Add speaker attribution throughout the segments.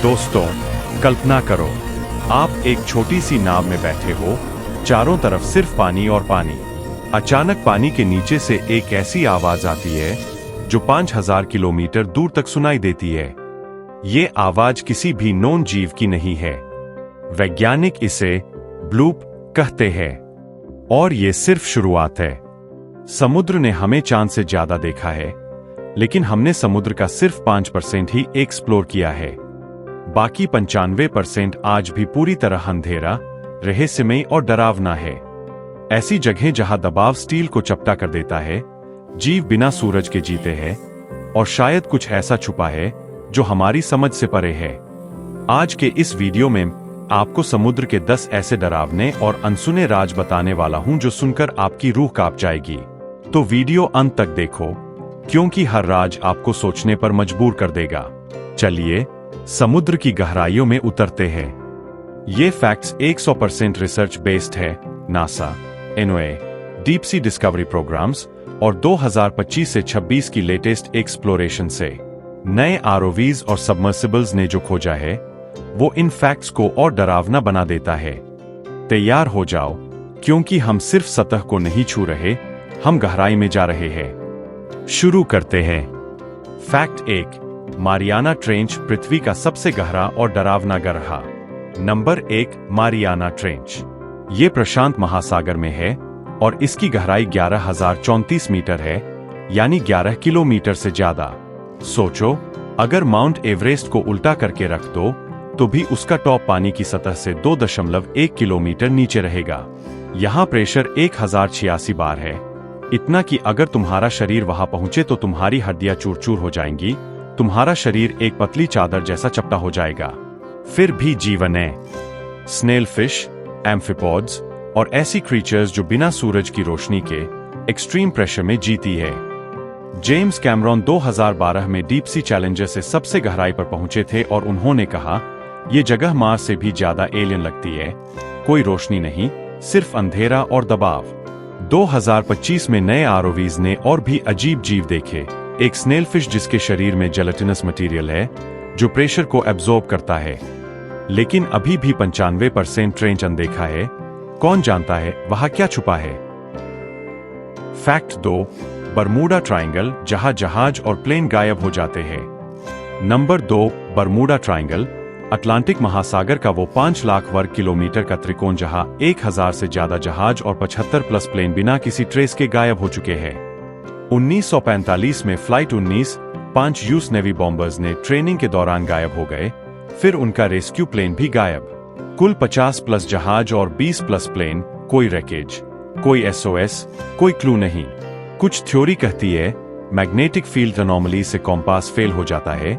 Speaker 1: दोस्तों, कल्पना करो, आप एक छोटी सी नाव में बैठे हो, चारों तरफ सिर्फ पानी और पानी। अचानक पानी के नीचे से एक ऐसी आवाज आती है जो 5000 किलोमीटर दूर तक सुनाई देती है। ये आवाज किसी भी नॉन जीव की नहीं है। वैज्ञानिक इसे ब्लूप कहते हैं। और ये सिर्फ शुरुआत है। समुद्र ने हमें चांद से ज्यादा देखा है, लेकिन हमने समुद्र का सिर्फ 5% ही एक्सप्लोर किया है। बाकी 95% आज भी पूरी तरह अंधेरा, रहस्यमय और डरावना है। ऐसी जगह जहां दबाव स्टील को चपटा कर देता है, जीव बिना सूरज के जीते हैं, और शायद कुछ ऐसा छुपा है जो हमारी समझ से परे है। आज के इस वीडियो में आपको समुद्र के 10 ऐसे डरावने और अनसुने राज बताने वाला हूं जो सुनकर आपकी रूह कांप जाएगी। तो वीडियो अंत तक देखो, क्योंकि हर राज आपको सोचने पर मजबूर कर देगा। चलिए समुद्र की गहराइयों में उतरते हैं। ये फैक्ट्स 100% रिसर्च बेस्ड है। NASA, NOAA, deep sea discovery programmes और 2025 से 26 की लेटेस्ट एक्सप्लोरेशन से नए आरओवीज और सबमर्सिबल्स ने जो खोजा है, वो इन फैक्ट्स को और डरावना बना देता है। तैयार हो जाओ, क्योंकि हम सिर्फ सतह को नहीं छू रहे, हम गहराई में जा रहे हैं। शुरू करते हैं। फैक्ट 1, मारियाना ट्रेंच पृथ्वी का सबसे गहरा और डरावना गड्ढा। Number 1, Mariana trench. ये प्रशांत महासागर में है और इसकी गहराई 11,034 मीटर है, यानी 11 किलोमीटर से ज्यादा। सोचो, अगर माउंट एवरेस्ट को उल्टा करके रख दो तो भी उसका टॉप पानी की सतह से 2.1 किलोमीटर नीचे रहेगा। यहाँ प्रेशर 1086 बार है। इतना कि अगर तुम्हारा शरीर वहां पहुंचे तो तुम्हारी हड्डियां चूर चूर हो जाएंगी, तुम्हारा शरीर एक पतली चादर जैसा चपटा हो जाएगा। फिर भी जीवन है। स्नेल फिश, एम्फिपॉड्स और ऐसी क्रीचर्स जो बिना सूरज की रोशनी के एक्सट्रीम प्रेशर में जीती है। जेम्स कैमरॉन 2012 में डीप सी चैलेंजर से सबसे गहराई पर पहुंचे थे और उन्होंने कहा, ये जगह मार्स से भी ज्यादा एलियन लगती है। कोई रोशनी नहीं, सिर्फ अंधेरा और दबाव। 2025 में नए आरओवीज ने और भी अजीब जीव देखे। एक स्नेल फिश जिसके शरीर में जेलेटिनस मटेरियल है जो प्रेशर को एब्जॉर्ब करता है। लेकिन अभी भी 95% ट्रेंच अनदेखा है। कौन जानता है वहां क्या छुपा है। फैक्ट 2, बरमूडा ट्रायंगल, जहां जहाज और प्लेन गायब हो जाते हैं। नंबर 2, बरमूडा ट्रायंगल अटलांटिक महासागर का वो 5 लाख वर्ग किलोमीटर का त्रिकोण जहां 1000 से ज्यादा जहाज और 75+ प्लेन बिना किसी ट्रेस के गायब हो चुके हैं। 1945 में फ्लाइट 19, 5 यूएस नेवी बॉम्बर्स ने ट्रेनिंग के दौरान गायब हो गए। फिर उनका रेस्क्यू प्लेन भी गायब। कुल 50+ जहाज और 20+ प्लेन, कोई रैकेज, कोई एसओएस, कोई क्लू नहीं। कुछ थ्योरी कहती है मैग्नेटिक फील्ड अनोमली से कॉम्पास फेल हो जाता है।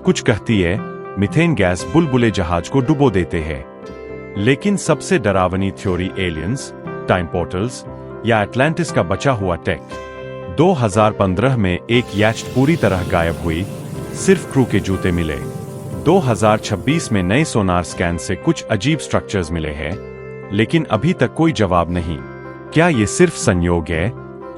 Speaker 1: कुछ कहती है मीथेन गैस बुलबुले जहाज को डुबो देते हैं। लेकिन सबसे डरावनी थ्योरी एलियंस, टाइम पोर्टल्स या एटलांटिस का बचा हुआ टेक। 2015 में एक याcht पूरी तरह गायब हुई, सिर्फ क्रू के जूते मिले। 2026 में नए सोनार स्कैन से कुछ अजीब स्ट्रक्चर्स मिले हैं, लेकिन अभी तक कोई जवाब नहीं। क्या ये सिर्फ संयोग है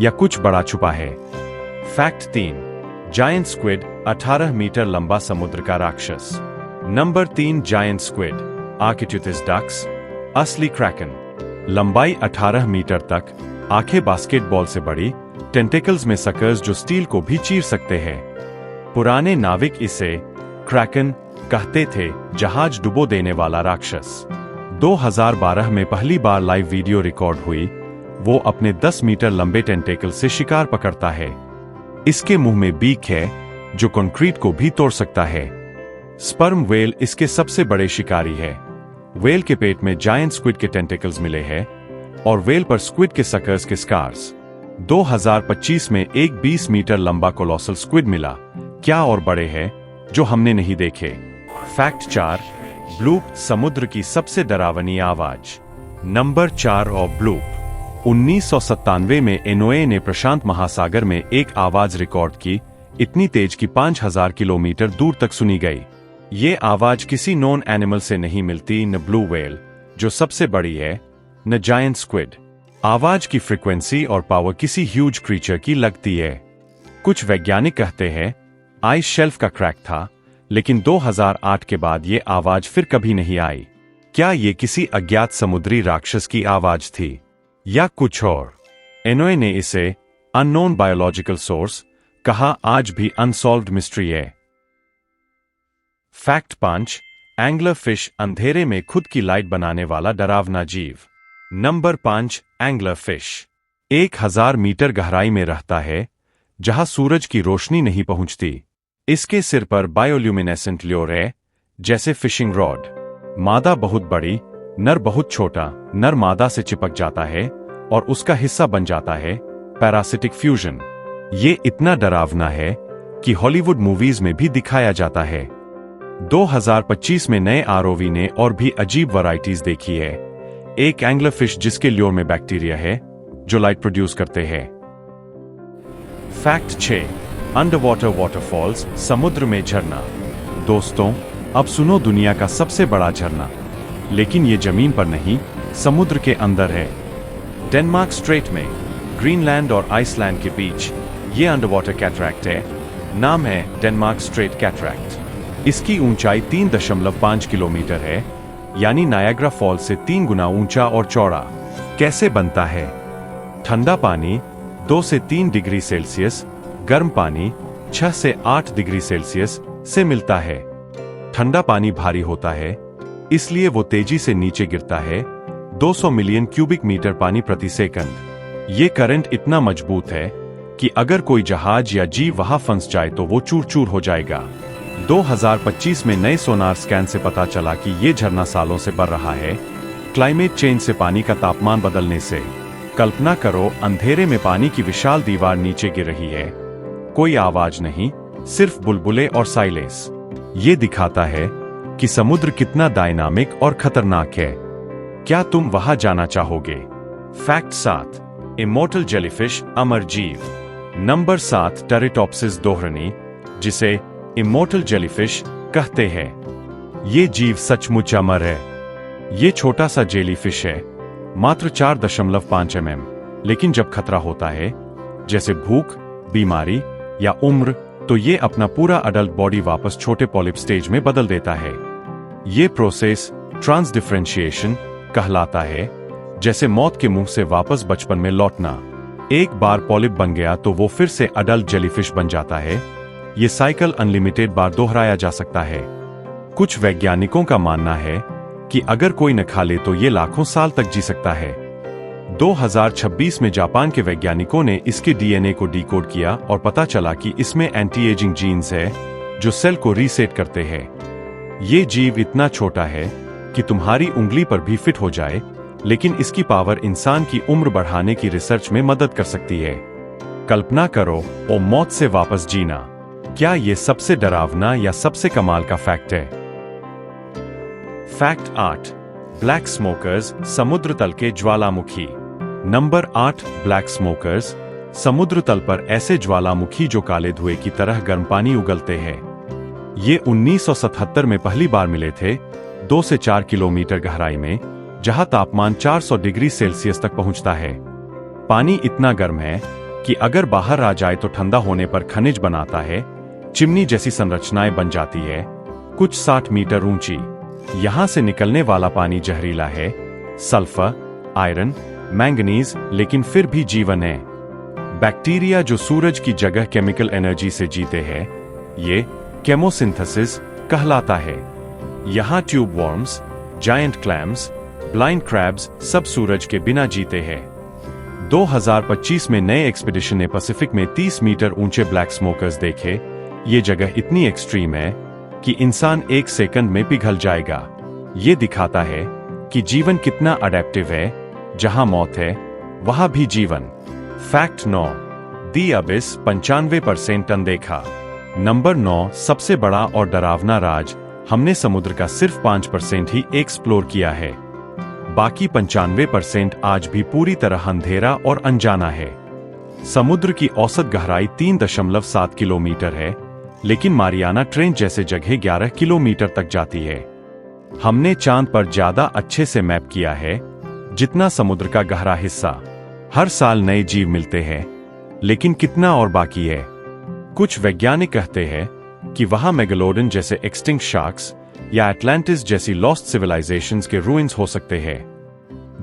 Speaker 1: या कुछ बड़ा छुपा है। फैक्ट 3, जायंट स्क्विड, 18 मीटर लंबा समुद्र का राक्षस। नंबर 3, जायंट स्क्विड, आर्किट्यूटिस डक्स, असली क्रैकन। लंबाई 18 मीटर तक, आंखें बास्केटबॉल से बड़ी, टेंटेकल्स में सकर्स जो स्टील को भी चीर सकते हैं। पुराने नाविक इसे क्रैकन कहते थे, जहाज डुबो देने वाला राक्षस। 2012 में पहली बार लाइव वीडियो रिकॉर्ड हुई। वो अपने 10 मीटर लंबे टेंटेकल से शिकार पकड़ता है। इसके मुंह में बीक है जो कंक्रीट को भी तोड़ सकता है। स्पर्म वेल इसके सबसे बड़े शिकारी है। वेल के पेट में जायंट स्क्विड के टेंटेकल्स मिले हैं और वेल पर स्क्विड के सकर्स के स्कार्स। 2025 में एक 20 मीटर लंबा कोलोसल स्क्विड मिला। क्या और बड़े हैं जो हमने नहीं देखे। फैक्ट 4, ब्लूप समुद्र की सबसे डरावनी आवाज। नंबर 4 और ब्लूप। 1997 में एनओए ने प्रशांत महासागर में एक आवाज रिकॉर्ड की, इतनी तेज कि 5000 किलोमीटर दूर तक सुनी गई। ये आवाज किसी नॉन एनिमल से नहीं मिलती, न ब्लू व्हेल जो सबसे बड़ी है, न जायंट स्क्विड। आवाज की फ्रीक्वेंसी और पावर किसी ह्यूज क्रीचर की लगती है। कुछ वैज्ञानिक कहते हैं आइस शेल्फ का क्रैक था, लेकिन 2008 के बाद ये आवाज फिर कभी नहीं आई। क्या ये किसी अज्ञात समुद्री राक्षस की आवाज थी या कुछ और? एनओए ने इसे अननोन बायोलॉजिकल सोर्स कहा। आज भी अनसॉल्व्ड मिस्ट्री है। फैक्ट 5, एंग्लर फिश अंधेरे में खुद की लाइट बनाने वाला डरावना जीव। नंबर 5, एंग्लर फिश 1000 मीटर गहराई में रहता है, जहां सूरज की रोशनी नहीं पहुंचती। इसके सिर पर बायोल्यूमिनेसेंट ल्योर है, जैसे फिशिंग रॉड। मादा बहुत बड़ी, नर बहुत छोटा। नर मादा से चिपक जाता है और उसका हिस्सा बन जाता है, पैरासिटिक फ्यूजन। ये इतना डरावना है कि हॉलीवुड मूवीज में भी दिखाया जाता है। 2025 में नए आरओवी ने और भी अजीब वैरायटीज देखी है। एक एंग्लर फिश जिसके ल्योर में बैक्टीरिया है जो लाइट प्रोड्यूस करते हैं। फैक्ट 6, अंडरवाटर वाटरफॉल्स, समुद्र में झरना। दोस्तों, अब सुनो दुनिया का सबसे बड़ा झरना, लेकिन ये जमीन पर नहीं, समुद्र के अंदर है। डेनमार्क स्ट्रेट में ग्रीनलैंड और आइसलैंड के बीच ये अंडरवाटर कैटरैक्ट है। नाम है डेनमार्क स्ट्रेट कैटरैक्ट। इसकी ऊंचाई 3.5 किलोमीटर है, यानी नायाग्रा फॉल्स से 3 गुना ऊंचा और चौड़ा। कैसे बनता है? ठंडा पानी 2 से 3 डिग्री सेल्सियस, गर्म पानी 6 से 8 डिग्री सेल्सियस से मिलता है। ठंडा पानी भारी होता है, इसलिए वो तेजी से नीचे गिरता है। 200 मिलियन क्यूबिक मीटर पानी प्रति सेकंड। ये करंट इतना मजबूत है कि अगर कोई जहाज या जीव वहां फंस जाए तो वो चूर चूर हो जाएगा। 2025 में नए सोनार स्कैन से पता चला कि ये झरना सालों से बढ़ रहा है, क्लाइमेट चेंज से पानी का तापमान बदलने से। कल्पना करो, अंधेरे में पानी की विशाल दीवार नीचे गिर रही है। कोई आवाज नहीं, सिर्फ बुलबुले और साइलेंस। ये दिखाता है कि समुद्र कितना डायनामिक और खतरनाक है। क्या तुम वहां जाना चाहोगे? फैक्ट 7, इमोर्टल जेलीफिश, अमर जीव। नंबर 7, टेरिटॉप्सिस दोहरनी, जिसे इमोर्टल जेलीफिश कहते हैं। ये जीव सचमुच अमर है। ये छोटा सा जेलीफिश है, मात्र 4.5 mm, लेकिन जब खतरा होता है, जैसे भूख, बीमारी या उम्र, तो ये अपना पूरा अडल्ट बॉडी वापस छोटे पॉलिप स्टेज में बदल देता है। ये प्रोसेस ट्रांसडिफरेंशिएशन कहलाता है, जैसे मौत के मुंह से वापस बचपन में लौटना। एक बार पॉलिप बन गया तो वो फिर से अडल्ट जेलीफिश बन जाता है। ये साइकिल अनलिमिटेड बार दोहराया जा सकता है। कुछ वैज्ञानिकों का मानना है कि अगर कोई न खा ले तो ये लाखों साल तक जी सकता है। 2026 में जापान के वैज्ञानिकों ने इसके डीएनए को डिकोड किया और पता चला कि इसमें एंटी एजिंग जीन्स है जो सेल को रीसेट करते हैं। ये जीव इतना छोटा है कि तुम्हारी उंगली पर भी फिट हो जाए, लेकिन इसकी पावर इंसान की उम्र बढ़ाने की रिसर्च में मदद कर सकती है। कल्पना करो, ओ मौत से वापस जीना। क्या ये सबसे डरावना या सबसे कमाल का फैक्ट है? फैक्ट 8, ब्लैक स्मोकर्स, समुद्र तल के ज्वालामुखी। नंबर 8, ब्लैक स्मोकर्स, समुद्र तल पर ऐसे ज्वालामुखी जो काले धुएं की तरह गर्म पानी उगलते हैं। ये 1977 में पहली बार मिले थे, 2 से 4 किलोमीटर गहराई में, जहां तापमान 400 डिग्री सेल्सियस तक पहुंचता है। पानी इतना गर्म है कि अगर बाहर आ जाए तो ठंडा होने पर खनिज बनाता है, चिमनी जैसी संरचनाएं बन जाती है, कुछ 60 मीटर ऊंची। यहां से निकलने वाला पानी जहरीला है, सल्फर, आयरन, मैंगनीज, लेकिन फिर भी जीवन है। बैक्टीरिया जो सूरज की जगह केमिकल एनर्जी से जीते हैं, ये केमोसिंथेसिस कहलाता है। यहां tube worms, giant clams, blind crabs सब सूरज के बिना जीते हैं। 2025 में नए एक्सपीडिशन ने पैसिफिक में 30 मीटर ऊंचे ब्लैक स्मोकर्स देखे। ये जगह इतनी एक्सट्रीम है कि इंसान 1 सेकंड में पिघल जाएगा। ये दिखाता है कि जीवन कितना अडेप्टिव है, जहां मौत है वहां भी जीवन। फैक्ट 9, दी अबिस, 95% अनदेखा। नंबर 9, सबसे बड़ा और डरावना राज। हमने समुद्र का सिर्फ 5% ही एक्सप्लोर किया है, बाकी 95% आज भी पूरी तरह अंधेरा और अनजाना है। समुद्र की औसत गहराई 3.7 किलोमीटर है, लेकिन मारियाना ट्रेंच जैसे जगह 11 किलोमीटर तक जाती है। हमने चांद पर ज्यादा अच्छे से मैप किया है जितना समुद्र का गहरा हिस्सा। हर साल नए जीव मिलते हैं, लेकिन कितना और बाकी है? कुछ वैज्ञानिक कहते हैं कि वहां मेगालोडन जैसे एक्सटिंक्ट शार्क्स या एटलांटिस जैसी लॉस्ट सिविलाइजेशंस के रूइंस हो सकते हैं।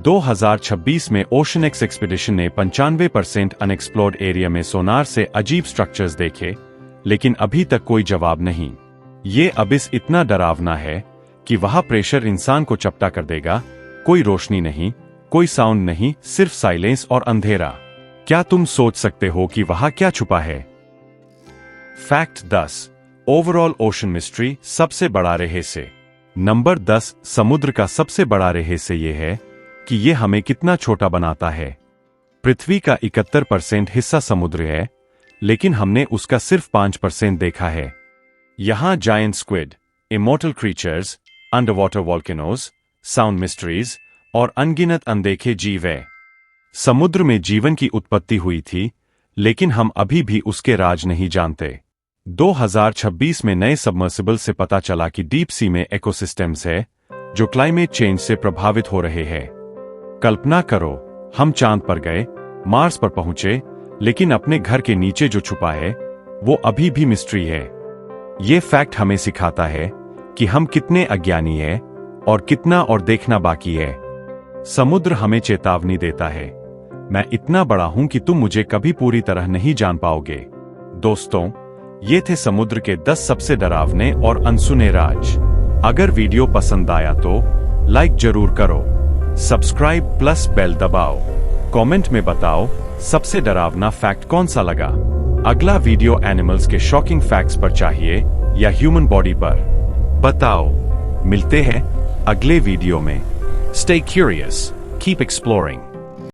Speaker 1: 2026 में ओशनएक्स एक्सपीडिशन ने 95% अनएक्सप्लोर्ड एरिया में सोनार से अजीब स्ट्रक्चर्स देखे, लेकिन अभी तक कोई जवाब नहीं। ये अबिस इतना डरावना है कि वहां प्रेशर इंसान को चपटा कर देगा। कोई रोशनी नहीं, कोई साउंड नहीं, सिर्फ साइलेंस और अंधेरा। क्या तुम सोच सकते हो कि वहां क्या छुपा है? फैक्ट 10 ओवरऑल ओशन मिस्ट्री सबसे बड़ा रहस्य। नंबर 10 समुद्र का सबसे बड़ा रहस्य यह है कि यह हमें कितना छोटा बनाता है। पृथ्वी का 71% हिस्सा समुद्र है, लेकिन हमने उसका सिर्फ 5% देखा है। यहां giant squid, immortal creatures, underwater volcanoes, sound mysteries और अनगिनत अनदेखे जीव है। समुद्र में जीवन की उत्पत्ति हुई थी, लेकिन हम अभी भी उसके राज नहीं जानते। 2026 में नए सबमर्सिबल से पता चला कि डीप सी में इकोसिस्टम्स है जो क्लाइमेट चेंज से प्रभावित हो रहे हैं। कल्पना करो, हम चांद पर गए, मार्स पर पहुंचे, लेकिन अपने घर के नीचे जो छुपा है वो अभी भी मिस्ट्री है। ये फैक्ट हमें सिखाता है कि हम कितने अज्ञानी हैं और कितना और देखना बाकी है। समुद्र हमें चेतावनी देता है, मैं इतना बड़ा हूं कि तुम मुझे कभी पूरी तरह नहीं जान पाओगे। दोस्तों, ये थे समुद्र के 10 सबसे डरावने और अनसुने राज। अगर वीडियो पसंद आया तो लाइक जरूर करो, सब्सक्राइब प्लस बेल दबाओ, कमेंट में बताओ सबसे डरावना फैक्ट कौन सा लगा। अगला वीडियो एनिमल्स के शॉकिंग फैक्ट्स पर चाहिए या ह्यूमन बॉडी पर? बताओ। मिलते हैं अगले वीडियो में। Stay curious, keep exploring.